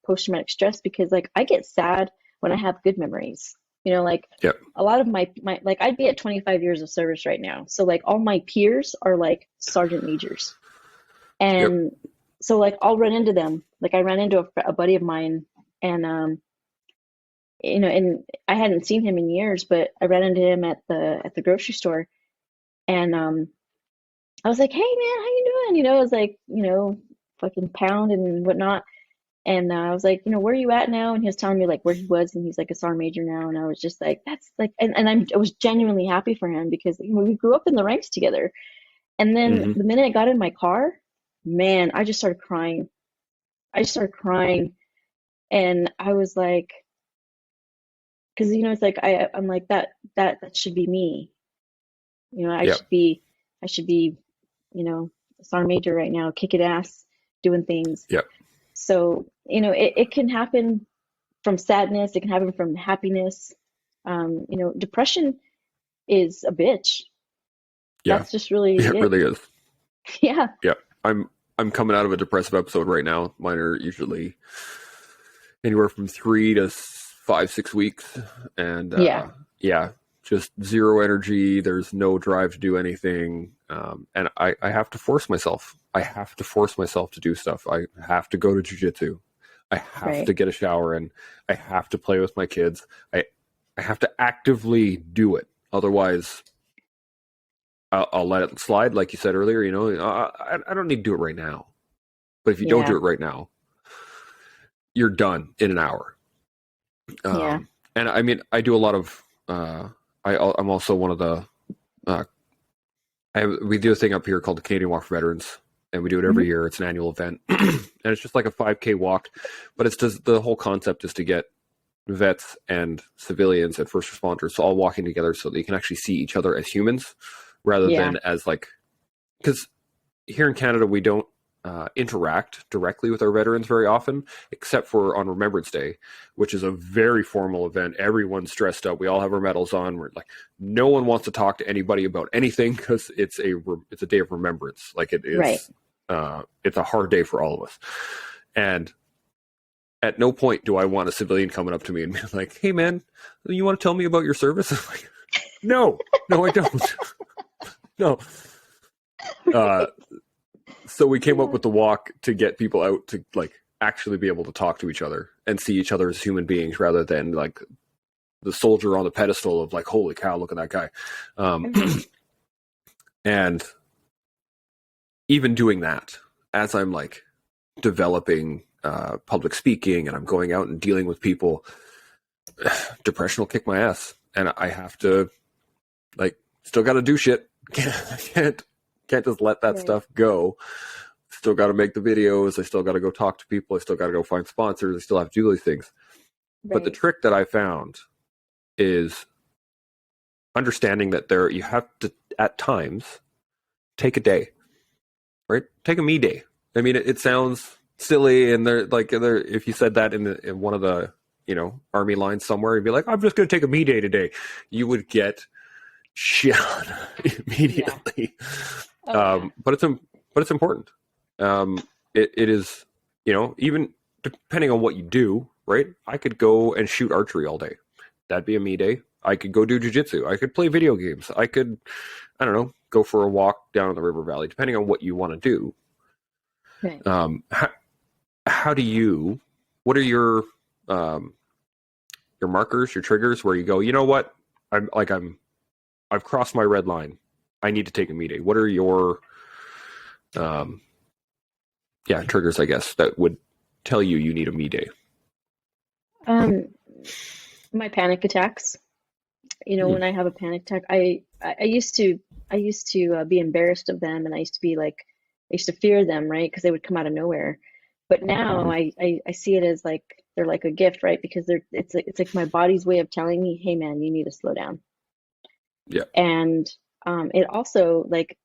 post-traumatic stress because like I get sad when I have good memories. Like Yep. a lot of my like I'd be at 25 years of service right now. So like all my peers are like sergeant majors. And so like I'll run into them. Like I ran into a buddy of mine and and I hadn't seen him in years, but I ran into him at the grocery store and I was like, "Hey man, how you doing?" I was like, fucking pound and whatnot. And I was like, where are you at now? And he was telling me like where he was, and he's like a sergeant major now. And I was just like, that's like, and I was genuinely happy for him because we grew up in the ranks together. And then the minute I got in my car, man, I just started crying. And I was like, because it's like I'm like that should be me. I should be, a sergeant major right now, kicking ass, doing things. Yep. So, it can happen from sadness, it can happen from happiness. Depression is a bitch. Yeah. That's just really it really is. Yeah. Yeah. I'm coming out of a depressive episode right now. Mine are usually anywhere from 3 to 5, 6 weeks. And just zero energy. There's no drive to do anything. And I have to force myself. I have to force myself to do stuff. I have to go to jiu-jitsu. I have to get a shower in. I have to play with my kids. I have to actively do it. Otherwise, I'll let it slide. Like you said earlier, I don't need to do it right now. But if you don't do it right now, you're done in an hour. And I mean, I do a lot of, I'm also one of the, we do a thing up here called the Canadian Walk for Veterans. And we do it every year. It's an annual event. And it's just like a 5K walk. But it's just the whole concept is to get vets and civilians and first responders all walking together so that you can actually see each other as humans rather than as like, because here in Canada, we don't interact directly with our veterans very often, except for on Remembrance Day, which is a very formal event. Everyone's dressed up. We all have our medals on. We're like, no one wants to talk to anybody about anything because it's a day of remembrance. Like it is, it's a hard day for all of us. And at no point do I want a civilian coming up to me and be like, "Hey man, you want to tell me about your service?" I'm like, no, I don't. No. So we came up with the walk to get people out to like actually be able to talk to each other and see each other as human beings rather than like the soldier on the pedestal of like, holy cow, look at that guy. And even doing that as I'm like developing public speaking and I'm going out and dealing with people, depression will kick my ass and I have to like still got to do shit. Can't just let that stuff go. Still got to make the videos. I still got to go talk to people. I still got to go find sponsors. I still have to do these things. But the trick that I found is understanding that you have to, at times, take a day, right? Take a me day. I mean, it sounds silly, and if you said that in one of the army lines somewhere, you'd be like, "I'm just going to take a me day today." You would get shit on immediately. But it's important. It is, even depending on what you do, right? I could go and shoot archery all day. That'd be a me day. I could go do jujitsu. I could play video games. I could, I don't know, go for a walk down the river valley, depending on what you want to do. Right. How do you? What are your markers, your triggers, where you go, you know what? I've crossed my red line. I need to take a me day. What are your triggers, I guess, that would tell you need a me day? My panic attacks. When I have a panic attack, I used to be embarrassed of them, and I used to fear them, right? Because they would come out of nowhere. But now I see it as like they're like a gift, right? Because it's like my body's way of telling me, hey man, you need to slow down. Yeah. And it also, like,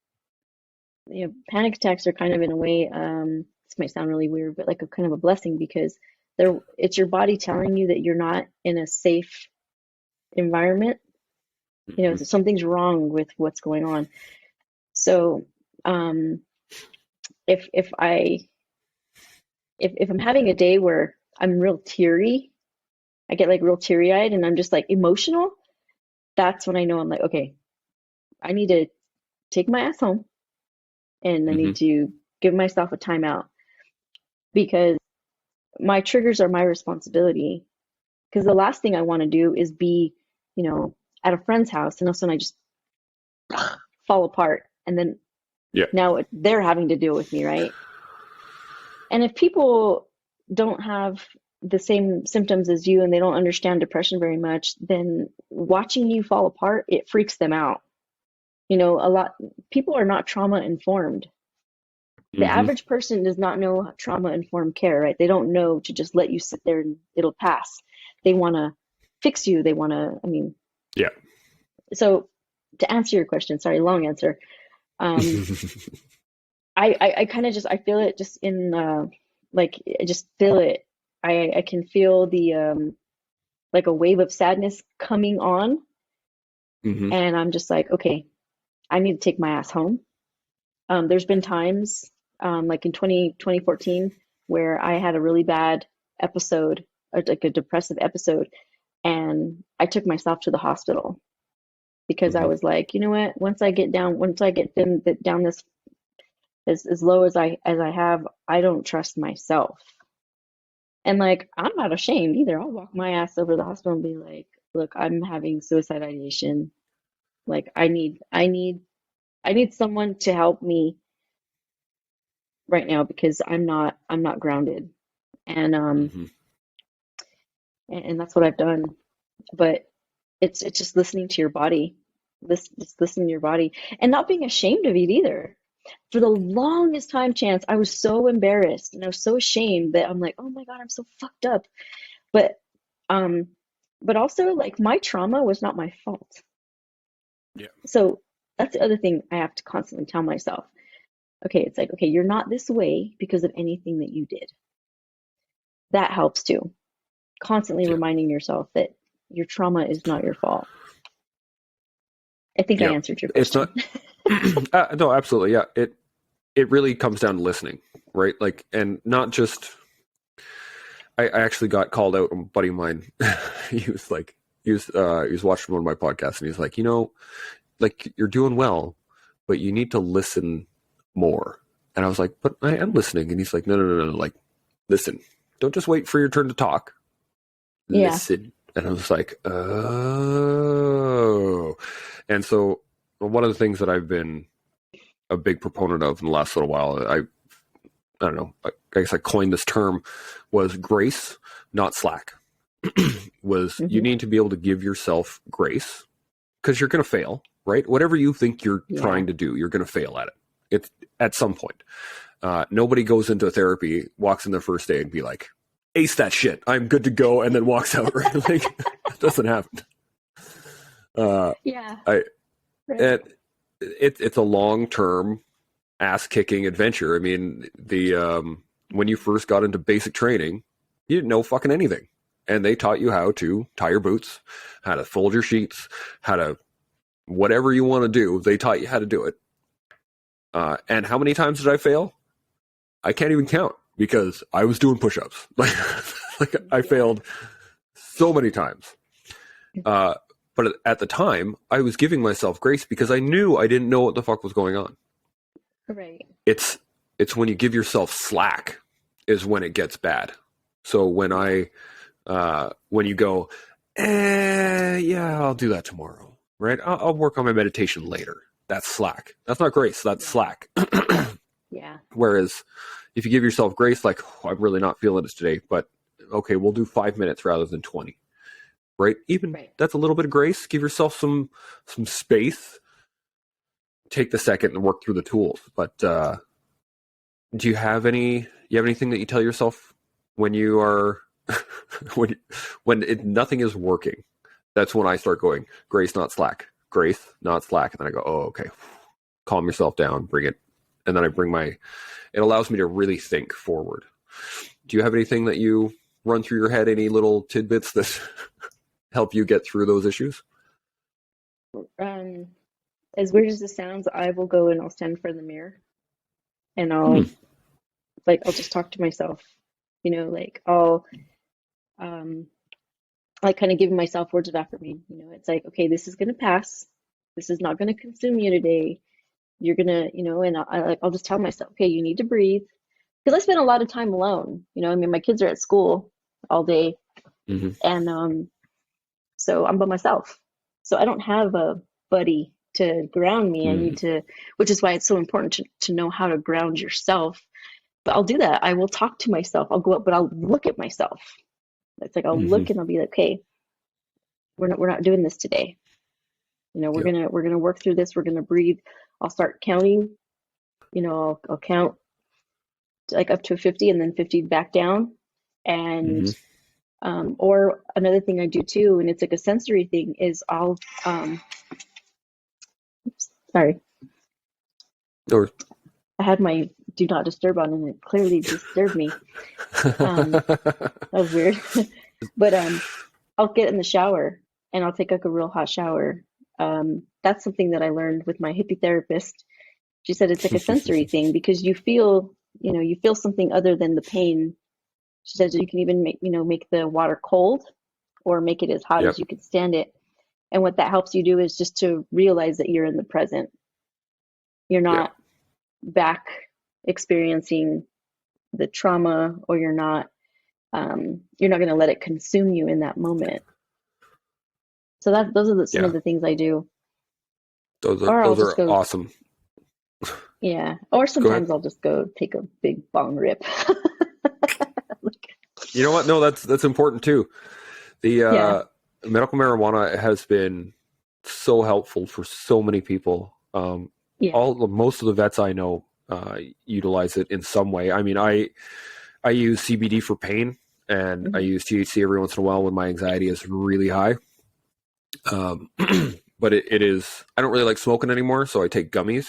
panic attacks are kind of, in a way, this might sound really weird, but like a kind of a blessing, because it's your body telling you that you're not in a safe environment. Something's wrong with what's going on. So if I'm having a day where I'm real teary, I get like real teary-eyed and I'm just like emotional, that's when I know I'm like, okay, I need to take my ass home and I need to give myself a timeout, because my triggers are my responsibility. Because the last thing I want to do is be, at a friend's house and all of a sudden I just fall apart, and then now they're having to deal with me, right? And if people don't have the same symptoms as you and they don't understand depression very much, then watching you fall apart, it freaks them out. A lot people are not trauma informed. The average person does not know trauma informed care, right? They don't know to just let you sit there and it'll pass. They want to fix you. They want to, yeah. So to answer your question, sorry, long answer. I kind of I feel it just in, I just feel it. I can feel the, like a wave of sadness coming on. And I'm just like, okay, I need to take my ass home. There's been times, like in 2014, where I had a really bad episode, like a depressive episode, and I took myself to the hospital because I was like, you know what? Once I get down this as low as I have, I don't trust myself. And like, I'm not ashamed either. I'll walk my ass over to the hospital and be like, look, I'm having suicide ideation. Like, I need someone to help me right now because I'm not grounded. And and that's what I've done. But it's just listening to your body. Just listening to your body and not being ashamed of it either. For the longest time, Chance, I was so embarrassed and I was so ashamed that I'm like, oh my God, I'm so fucked up. But also, like, my trauma was not my fault. Yeah. So that's the other thing I have to constantly tell myself. Okay, it's like, okay, you're not this way because of anything that you did. That helps too. Constantly reminding yourself that your trauma is not your fault. I think I answered your question. It's not. No, absolutely. Yeah. It really comes down to listening, right? Like, and not just, I actually got called out. A buddy of mine, he was watching one of my podcasts and he's like, like, you're doing well, but you need to listen more. And I was like, but I am listening. And he's like, no. Like, listen, don't just wait for your turn to talk. Yeah. Listen. And I was like, oh. And so one of the things that I've been a big proponent of in the last little while, I don't know, I guess I coined this term, was grace, not slack. You need to be able to give yourself grace because you're going to fail, right? Whatever you think you're trying to do, you're going to fail at it. It's at some point. Nobody goes into therapy, walks in their first day and be like, ace that shit, I'm good to go, and then walks out, right? Like, that doesn't happen. It's a long-term ass-kicking adventure. I mean, when you first got into basic training, you didn't know fucking anything. And they taught you how to tie your boots, how to fold your sheets, how to whatever you want to do. They taught you how to do it. And how many times did I fail? I can't even count because I was doing push-ups. Like I failed so many times. But at the time, I was giving myself grace because I knew I didn't know what the fuck was going on. Right. It's when you give yourself slack is when it gets bad. So when when you go, yeah, I'll do that tomorrow, right? I'll work on my meditation later. That's slack. That's not grace. That's slack. Yeah. Whereas if you give yourself grace, like, oh, I'm really not feeling this today, but okay, we'll do 5 minutes rather than 20. Right? Even that's a little bit of grace. Give yourself some space. Take the second and work through the tools. But do you have anything that you tell yourself when you are when nothing is working? That's when I start going, grace, not slack. Grace, not slack. And then I go, oh, okay. Calm yourself down, bring it. And then I bring it allows me to really think forward. Do you have anything that you run through your head? Any little tidbits that help you get through those issues? As weird as this sounds, I will go and I'll stand in front of the mirror and I'll just talk to myself, I'll kind of give myself words of affirmation. It's like, okay, this is going to pass. This is not going to consume you today. You're going to, and I'll just tell myself, okay, you need to breathe. Because I spend a lot of time alone. My kids are at school all day. Mm-hmm. And so I'm by myself. So I don't have a buddy to ground me. I need to, which is why it's so important to know how to ground yourself. But I'll do that. I will talk to myself. I'll go up, but I'll look at myself. It's like I'll look and I'll be like, okay, we're not doing this today. We're gonna work through this. We're gonna breathe. I'll start counting. I'll count like up to 50 and then 50 back down. And or another thing I do too, and it's like a sensory thing, is I'll sorry. Or I had my do not disturb on and it clearly disturbed me. That was weird. But I'll get in the shower and I'll take like a real hot shower. That's something that I learned with my hippie therapist. She said it's like a sensory thing because you feel something other than the pain. She says you can even make the water cold or make it as hot as you can stand it. And what that helps you do is just to realize that you're in the present. You're not back experiencing the trauma, or you're not going to let it consume you in that moment. So those are some of the things I do. Those are awesome. Yeah. Or sometimes I'll just go take a big bong rip. You know what? No, that's important too. The medical marijuana has been so helpful for so many people. Most of the vets I know utilize it in some way. I mean, I use CBD for pain, and I use THC every once in a while when my anxiety is really high. But it is, I don't really like smoking anymore, so I take gummies,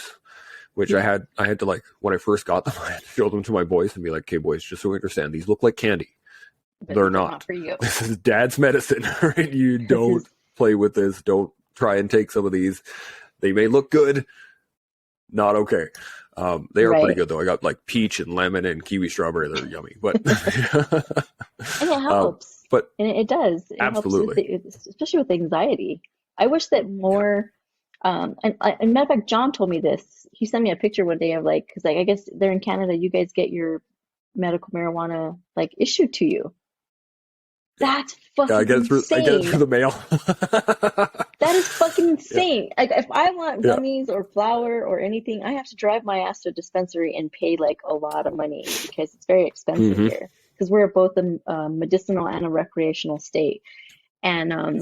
which I had to, like, when I first got them, I had to show them to my boys and be like, okay, boys, just so you understand, these look like candy. But they're not for you. This is dad's medicine, right? You don't play with this. Don't try and take some of these. They may look good. Not okay. They are pretty good though. I got like peach and lemon and kiwi strawberry. They're yummy, but and it helps. And it does. It absolutely, helps especially with anxiety. I wish that more. And matter of fact, John told me this. He sent me a picture one day of because I guess they're in Canada. You guys get your medical marijuana issued to you. That's fucking insane. I get it through the mail. That is fucking insane. If I want gummies or flour or anything, I have to drive my ass to a dispensary and pay a lot of money because it's very expensive here. Because we're both a medicinal and a recreational state. And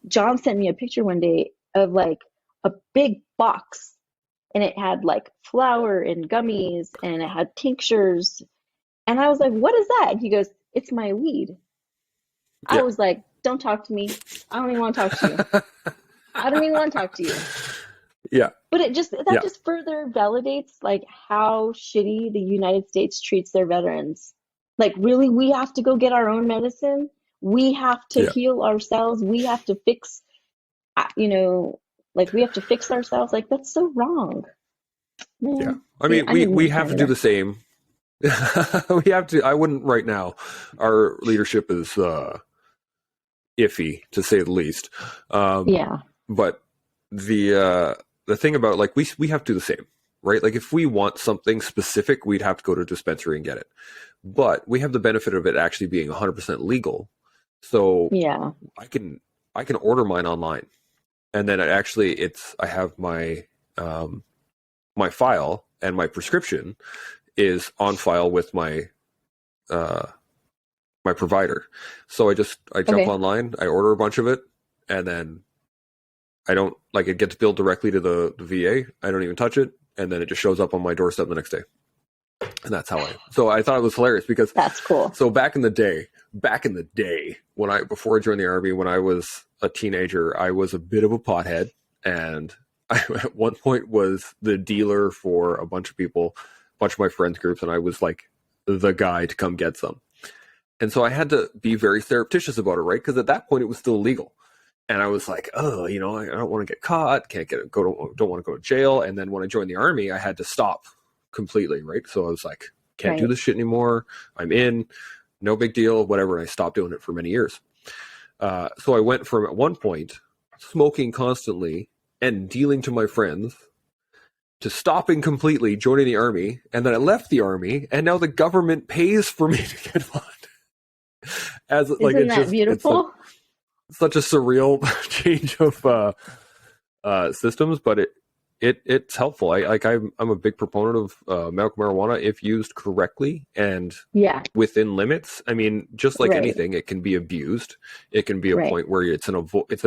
John sent me a picture one day of a big box, and it had flour and gummies, and it had tinctures. And I was like, "What is that?" And he goes, "It's my weed." I was like, don't talk to me. I don't even want to talk to you. I don't even want to talk to you. Yeah. But it just further validates how shitty the United States treats their veterans. Really, we have to go get our own medicine. We have to heal ourselves. We have to fix, we have to fix ourselves. That's so wrong. Man. Yeah. I mean, we have to do the same. We have to. I wouldn't right now. Our leadership is iffy, to say the least. Yeah. But the thing about, like, we have to do the same, right? Like, if we want something specific, we'd have to go to a dispensary and get it. But we have the benefit of it actually being 100% legal. So Yeah. I can order mine online, and then I have my my file, and my prescription is on file with my my provider. So I jump Okay. online, I order a bunch of it, and then I don't, like, it gets billed directly to the VA. I don't even touch it, and then it just shows up on my doorstep the next day. And that's how so I thought it was hilarious because That's cool. so back in the day, before I joined the Army, when I was a teenager, I was a bit of a pothead, and I at one point was the dealer for a bunch of people, a bunch of my friends groups, and I was like the guy to come get some. And so I had to be very surreptitious about it, right? Because at that point it was still illegal. And I was like, oh, I don't want to get caught, don't want to go to jail. And then when I joined the Army, I had to stop completely, right? So I was like, can't do this shit anymore. I'm in, no big deal, whatever. And I stopped doing it for many years. So I went from, at one point, smoking constantly and dealing to my friends, to stopping completely, joining the Army, and then I left the Army, and now the government pays for me to get one. Isn't that beautiful? It's such a surreal change of systems, but it's helpful. I'm a big proponent of medical marijuana if used correctly and within limits. I mean, just like anything, it can be abused. It can be a point where it's an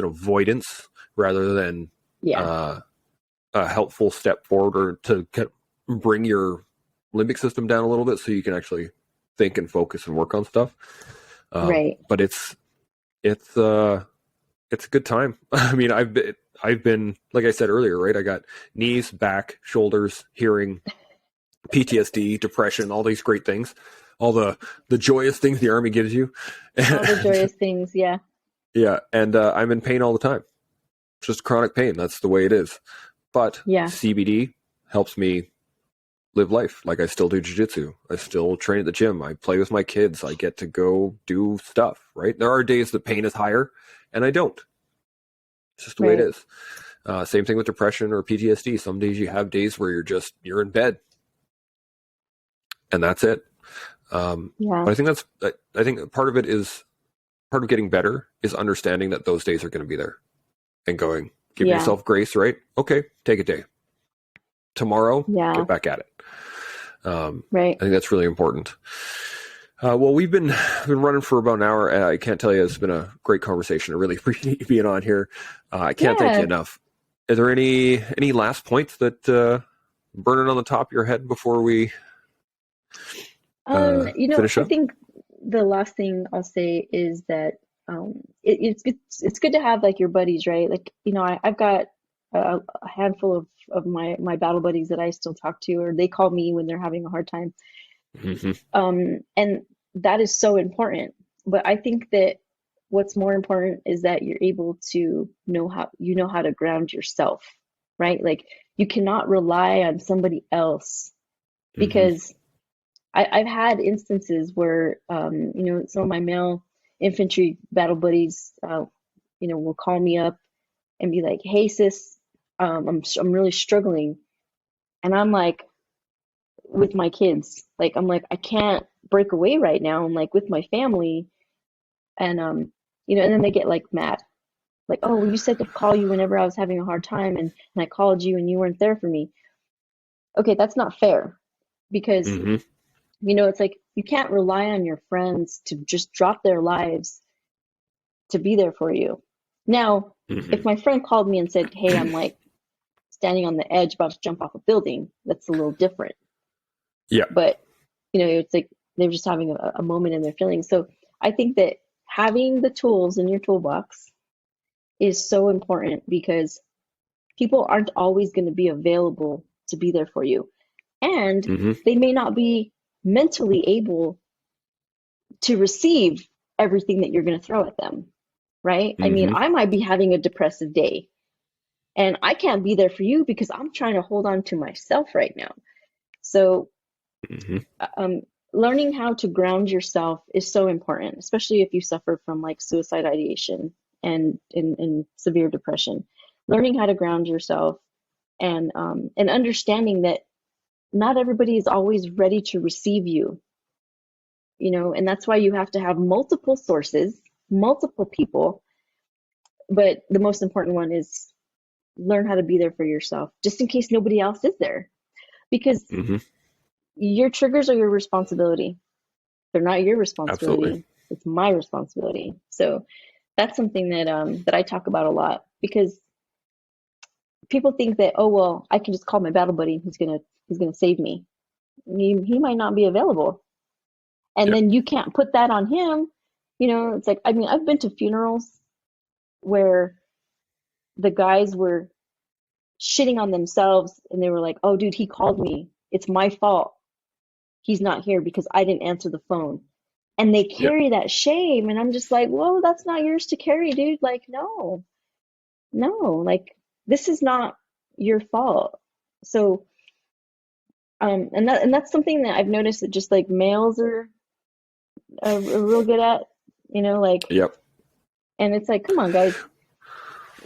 avoidance rather than a helpful step forward, or to bring your limbic system down a little bit so you can actually think and focus and work on stuff. But it's a good time. I mean, I've been, like I said earlier, right? I got knees, back, shoulders, hearing, PTSD, depression, all these great things, all the joyous things the Army gives you. All the joyous things, yeah. Yeah, and I'm in pain all the time. It's just chronic pain. That's the way it is. But CBD helps me live life. Like, I still do jiu-jitsu. I still train at the gym. I play with my kids. I get to go do stuff, right? There are days the pain is higher, and I don't. It's just the way it is. Same thing with depression or PTSD. Some days you have days where you're in bed, and that's it. But I think part of getting better is understanding that those days are going to be there, and give yourself grace, right? Okay, take a day. Tomorrow, get back at it. I think that's really important. Well, we've been running for about an hour, and I can't tell you, it's been a great conversation. I really appreciate you being on here. I can't thank you enough. Is there any last points that burning on the top of your head before we finish up? I think the last thing I'll say is that it's good to have, like, your buddies, right? Like, I've got a handful of my battle buddies that I still talk to, or they call me when they're having a hard time. And that is so important. But I think that what's more important is that you're able to know how to ground yourself, right? Like, you cannot rely on somebody else, because I've had instances where some of my male infantry battle buddies will call me up and be like, hey sis, I'm really struggling, and I'm like, with my kids, like, I'm like, I can't break away right now, I'm like with my family, and and then they get, like, mad, like, oh, well, you said to call you whenever I was having a hard time, and I called you and you weren't there for me. Okay, that's not fair, because it's like, you can't rely on your friends to just drop their lives to be there for you. Now, if my friend called me and said, hey, I'm like standing on the edge about to jump off a building, that's a little different. Yeah. But, it's like they're just having a moment in their feelings. So I think that having the tools in your toolbox is so important, because people aren't always going to be available to be there for you. And they may not be mentally able to receive everything that you're going to throw at them, right? I mean, I might be having a depressive day, and I can't be there for you because I'm trying to hold on to myself right now. So learning how to ground yourself is so important, especially if you suffer from like suicide ideation and in severe depression. Learning how to ground yourself and understanding that not everybody is always ready to receive you, you know, and that's why you have to have multiple sources, multiple people. But the most important one is learn how to be there for yourself, just in case nobody else is there. Because Hmm. your triggers are your responsibility. They're not your responsibility. Absolutely. It's my responsibility. So that's something that I talk about a lot, because people think that, oh well, I can just call my battle buddy. He's gonna save me. He might not be available, and Yep. then you can't put that on him. You know, it's like, I mean, I've been to funerals where the guys were shitting on themselves, and they were like, "Oh, dude, he called me. It's my fault. He's not here because I didn't answer the phone." And they Yep. carry that shame, and I'm just like, "Whoa, that's not yours to carry, dude. Like, no, no, like this is not your fault." So, and that's something that I've noticed that just like males are real good at, you know, like, Yep. and it's like, come on, guys,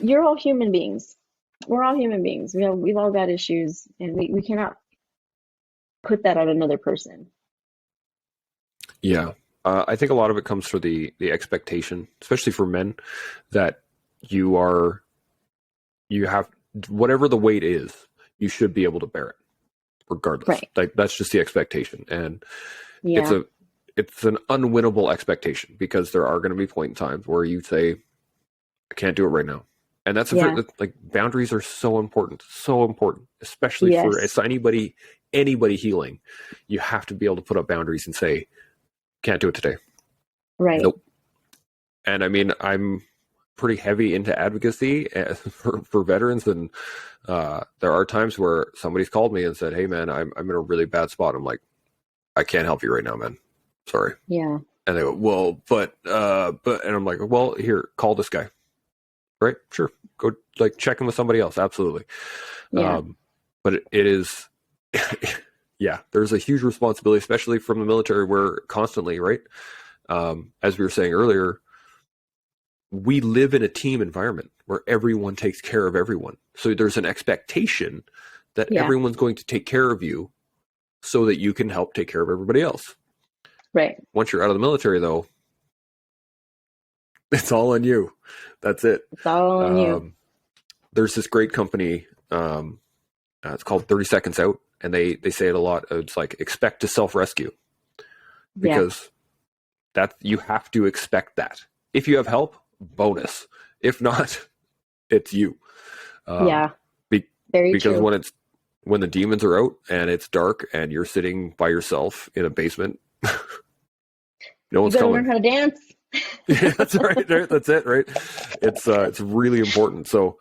you're all human beings. We're all human beings. We've all got issues, and we cannot put that on another person. Yeah. I think a lot of it comes from the expectation, especially for men, that you have whatever the weight is, you should be able to bear it, regardless. Right. Like that's just the expectation, and Yeah. it's an unwinnable expectation, because there are going to be point in times where you say, "I can't do it right now," and that's Yeah. like boundaries are so important, especially for Yes. anybody healing. You have to be able to put up boundaries and say, "Can't do it today." Right. Nope. And I mean, I'm pretty heavy into advocacy for veterans, and there are times where somebody's called me and said, "Hey, man, I'm in a really bad spot." I'm like, "I can't help you right now, man. Sorry." Yeah. And they go, "Well, but," and I'm like, "Well, here, call this guy." Right? Sure. Go like check in with somebody else. Absolutely. Yeah. But it is, yeah, there's a huge responsibility, especially from the military, where constantly, right? As we were saying earlier, we live in a team environment where everyone takes care of everyone. So there's an expectation that Yeah. everyone's going to take care of you so that you can help take care of everybody else. Right. Once you're out of the military, though, it's all on you. That's it. It's all on you. There's this great company. It's called 30 Seconds Out, and they say it a lot. It's like, expect to self-rescue, Yeah. because that you have to expect that. If you have help, bonus. If not, it's you. Yeah. Very Because true. when the demons are out and it's dark and you're sitting by yourself in a basement, no You one's better coming. learn how to dance. Yeah, that's right. That's it. Right. It's really important. So,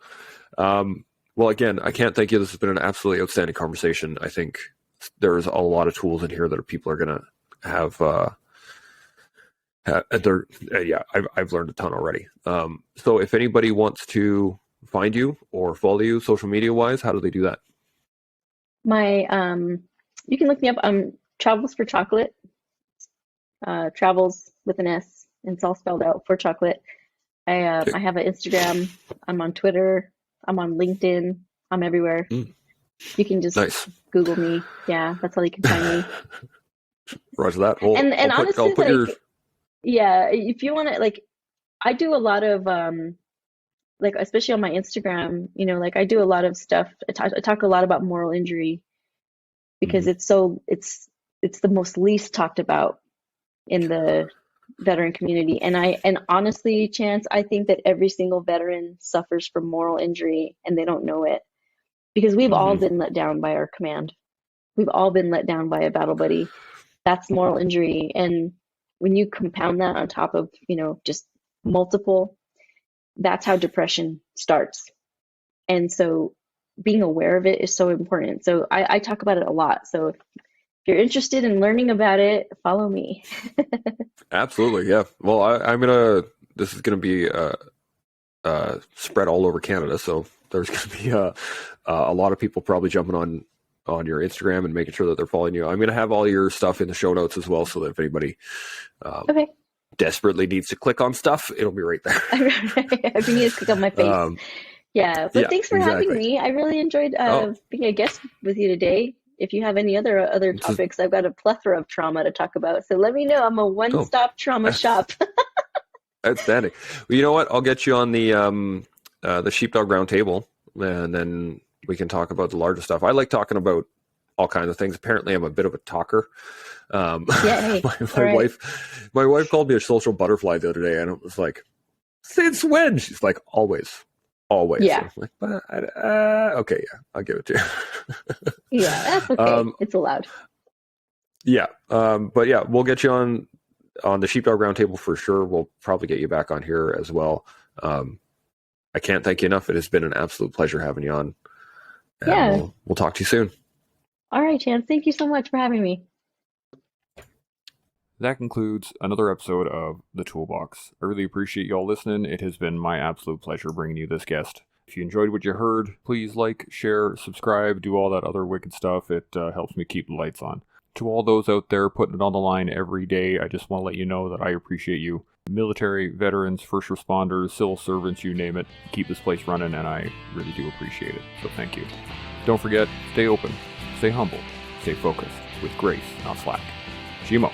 well, again, I can't thank you. This has been an absolutely outstanding conversation. I think there's a lot of tools in here that people are going to have. Yeah, I've learned a ton already. So if anybody wants to find you or follow you social media wise, how do they do that? My you can look me up. Travels for Chocolate. Travels with an S, and it's all spelled out, for chocolate. Okay. I have an Instagram. I'm on Twitter. I'm on LinkedIn. I'm everywhere. Mm. You can just Nice. Google me. Yeah, that's how you can find me. Roger that. Well, And honestly, I'll put like, your. yeah, if you want to, like, I do a lot of like, especially on my Instagram, you know, like I do a lot of stuff. I talk a lot about moral injury, because Mhm. it's the most least talked about in the veteran community. And honestly, Chance, I think that every single veteran suffers from moral injury and they don't know it, because we've all Mhm. been let down by our command. We've all been let down by a battle buddy. That's moral injury. And when you compound that on top of, you know, just multiple, that's how depression starts. And so being aware of it is so important. So I talk about it a lot. So if you're interested in learning about it, follow me. Absolutely, yeah. Well, This is gonna be spread all over Canada, so there's gonna be a lot of people probably jumping on your Instagram and making sure that they're following you. I'm going to have all your stuff in the show notes as well, so that if anybody Okay. desperately needs to click on stuff, it'll be right there. If you need to click on my face. Yeah, but thanks for having me. I really enjoyed being a guest with you today. If you have any other topics, I've got a plethora of trauma to talk about. So let me know. I'm a one-stop trauma shop. Outstanding. Well, you know what? I'll get you on the Sheepdog Round Table, and then we can talk about the larger stuff. I like talking about all kinds of things. Apparently, I'm a bit of a talker. Hey, my wife called me a social butterfly the other day, and it was like, since when? She's like, always. Yeah. So I'm like, okay, yeah, I'll give it to you. Yeah, that's okay. It's allowed. Yeah, but yeah, we'll get you on the Sheepdog Round Table for sure. We'll probably get you back on here as well. I can't thank you enough. It has been an absolute pleasure having you on. And Yeah. We'll talk to you soon. All right, Chance. Thank you so much for having me. That concludes another episode of The Toolbox. I really appreciate you all listening. It has been my absolute pleasure bringing you this guest. If you enjoyed what you heard, please like, share, subscribe, do all that other wicked stuff. It helps me keep the lights on. To all those out there putting it on the line every day, I just want to let you know that I appreciate you. Military, veterans, first responders, civil servants, you name it. Keep this place running, and I really do appreciate it. So thank you. Don't forget, stay open, stay humble, stay focused, with grace, not slack. Gmo.